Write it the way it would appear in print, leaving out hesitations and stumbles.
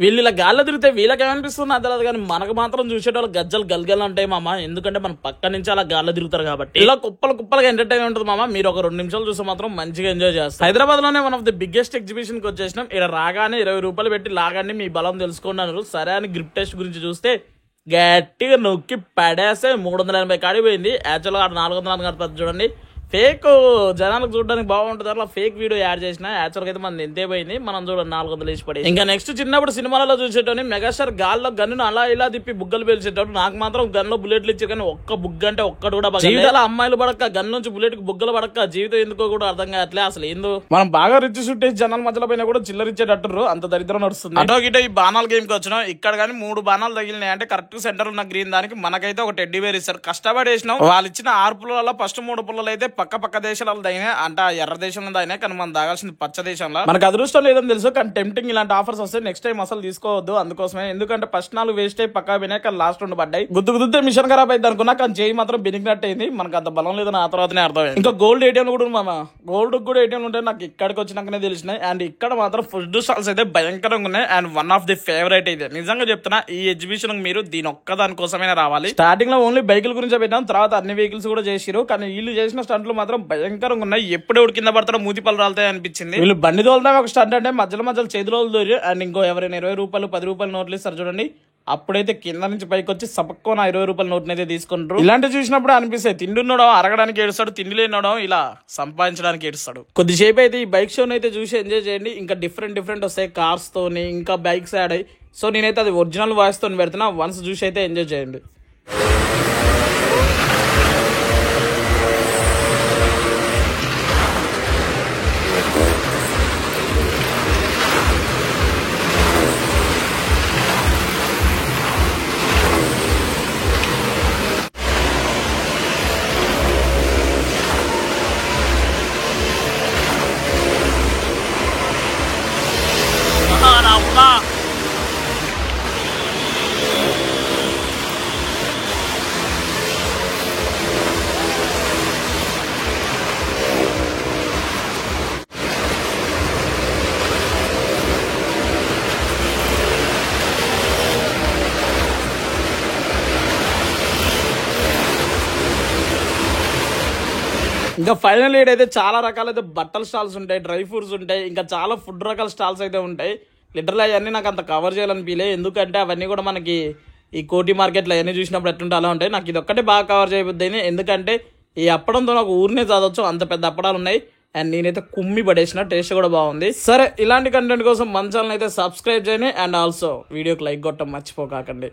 వీళ్ళు ఇలా గాల్లో తిరిగితే వీళ్ళకి ఏమనిపిస్తుంది తెలియదు, కానీ మనకు మాత్రం చూసేటోళ్ళు గజ్జలు గల్గలు ఉంటాయి మామ. ఎందుకంటే మనం పక్క నుంచి అలా గాల్లో తిరుగుతారు కాబట్టి ఇలా కుప్పలుగా ఎంటర్టైన్ ఉంటుంది మామ. మీరు ఒక 2 నిమిషాలు చూస్తే మాత్రం మంచిగా ఎంజాయ్ చేస్తారు. హైదరాబాద్ లోనే one of the biggest exhibition కి వచ్చేసినాం. ఇక్కడ రాగానే 20 రూపాయలు పెట్టి లాగాన్ని మీ బలం తెలుసుకున్నారు. సరే అని గ్రిప్ టెస్ట్ గురించి చూస్తే గట్టిగా నొక్కి పడేస్తే 380 కాడికి పోయింది. యాక్చువల్గా 440 కడతారు చూడండి. ఫేక్ జనాలకు చూడడానికి బాగుంటుంది, అట్లా ఫేక్ వీడియో యాడ్ చేసిన. యాక్చువల్గా అయితే మన ఎంతే పోయింది, మనం చూడండి 400 వేసి పడి. ఇంకా నెక్స్ట్ చిన్నప్పుడు సినిమాలలో చూసేటోని మెగాస్టార్ గాల్లో గన్ను అలా ఇలా తిప్పి బుగ్గలు పేల్చేటోడు. నాకు మాత్రం గన్లో బుల్లెట్లు ఇచ్చారు, కానీ ఒక్క బుగ్గ అంటే ఒక్కడు కూడా జీవితాల అమ్మాయిలు పడక గన్ నుంచి బుల్లెట్ కి బుగ్గలు పడక జీవితం ఎందుకో కూడా అర్థం కావట్లే. అసలు ఏందో మనం బాగా రిచ్ షూటేసి జనాల మధ్యలో పైన కూడా చిల్లరిచ్చేటట్టు అంత దరిద్రం నడుస్తుంది. అటో గిటో ఈ బాణాల గేమ్ కి వచ్చినాం. ఇక్కడ కానీ 3 బాణాలు తగిలినాయి అంటే కరెక్ట్ సెంటర్ ఉన్న గ్రీన్ దానికి మనకైతే ఒక టెడ్డీ బేర్ ఇస్తారు. కష్టపడి వేసినాం. వాళ్ళు ఇచ్చిన 6 పుల్లలలో ఫస్ట్ 3 పుల్లలు అయితే పక్క దేశాలు దైనా అంటే ఎర్ర దేశంలో దైనా, కానీ మనం తాగాల్సింది పచ్చ దేశంలో. మనకు అదృష్టం లేదని తెలుసు, కానీ టెంప్టింగ్ ఇలాంటి ఆఫర్స్ వస్తే నెక్స్ట్ టైం అసలు తీసుకోవద్దు. అందుకోసమే, ఎందుకంటే ఫస్ట్ 4 వేస్ట్ అయి పక్కా పోయినాయి, కానీ లాస్ట్ 2 పడ్డాయి. గుద్దుతే మిషన్ ఖరాబ్ అయింది అనుకున్నా, కానీ చేయి మాత్రం బెనికినట్టు అయింది. మనకు అంత బలం లేదని ఆ తర్వాతనే అర్థమైంది. ఇంకా గోల్డ్ ఏటీఎం కూడా మామ, గోల్డ్ కూడా ఏటీఎం ఉంటాయి నాకు ఇక్కడికి వచ్చినాకనే తెలిసినాయి. అండ్ ఇక్కడ మాత్రం ఫుడ్ స్టాల్స్ అయితే భయంకరంగా ఉన్నాయి. And one of the favourite అయితే నిజంగా చెప్తున్నా, ఈ ఎగ్జిబిషన్ మీరు దీని ఒక్క దానికోసమైనా రావాలి. స్టార్టింగ్ లో ఓన్లీ బైకుల గురించి పెట్టాం, తర్వాత అన్ని వెహికల్స్ కూడా చేసిరు. కానీ వీళ్ళు చేసిన స్టంట్లు మాత్రం భయంకరంగా ఉన్నాయి. ఎప్పుడే కింద పడతారో మూతిపళ్ళు రాలుతాయి అనిపించింది. వీళ్ళు బండి తోలుతా ఒక స్టంట్ అంటే మధ్యలో చేతులు దూరి అండ్ ఇంకో ఎవరైనా 20 రూపాయలు 10 రూపాయలు నోట్లు ఇస్తారు చూడండి, అప్పుడైతే కింద నుంచి పైకి వచ్చి సపక్కున 20 రూపాయల నోట్ని అయితే తీసుకుంటారు. ఇలాంటి చూసినప్పుడు అనిపిస్తాయి, తిండి ఉండడం అరగడానికి ఏడుస్తాడు, తిండి లేనడం ఇలా సంపాదించడానికి ఏడుస్తాడు. కొద్దిసేపు అయితే ఈ బైక్ షోని అయితే చూసి ఎంజాయ్ చేయండి. ఇంకా డిఫరెంట్ వస్తాయి కార్స్ తోని, ఇంకా బైక్స్ యాడ్ అయ్యి. సో నేనైతే అది ఒరిజినల్ వాయిస్ తోని పెడుతున్నా, వన్స్ చూసి అయితే ఎంజాయ్ చేయండి. ఇంకా ఫైనల్ ఎయిడ్ అయితే చాలా రకాలైతే బట్టల స్టాల్స్ ఉంటాయి, డ్రై ఫ్రూట్స్ ఉంటాయి, ఇంకా చాలా ఫుడ్ రకాల స్టాల్స్ అయితే ఉంటాయి. లిటరల్ అవన్నీ నాకు అంత కవర్ చేయాలనిపించలే, ఎందుకంటే అవన్నీ కూడా మనకి ఈ కోటి మార్కెట్లో అవన్నీ చూసినప్పుడు ఎట్లుంటే అలా ఉంటాయి. నాకు ఇది ఒక్కటే బాగా కవర్ చేయబోద్ది, ఎందుకంటే ఈ అప్పడంతో నాకు ఊరినే చదవచ్చు, అంత పెద్ద అప్పడాలు ఉన్నాయి. అండ్ నేనైతే కుమ్మి పడేసిన, టేస్ట్ కూడా బాగుంది. సరే, ఇలాంటి కంటెంట్ కోసం మన ఛానల్ అయితే సబ్స్క్రైబ్ చేయండి. అండ్ ఆల్సో వీడియోకి లైక్ కొట్టడం మర్చిపోకండి.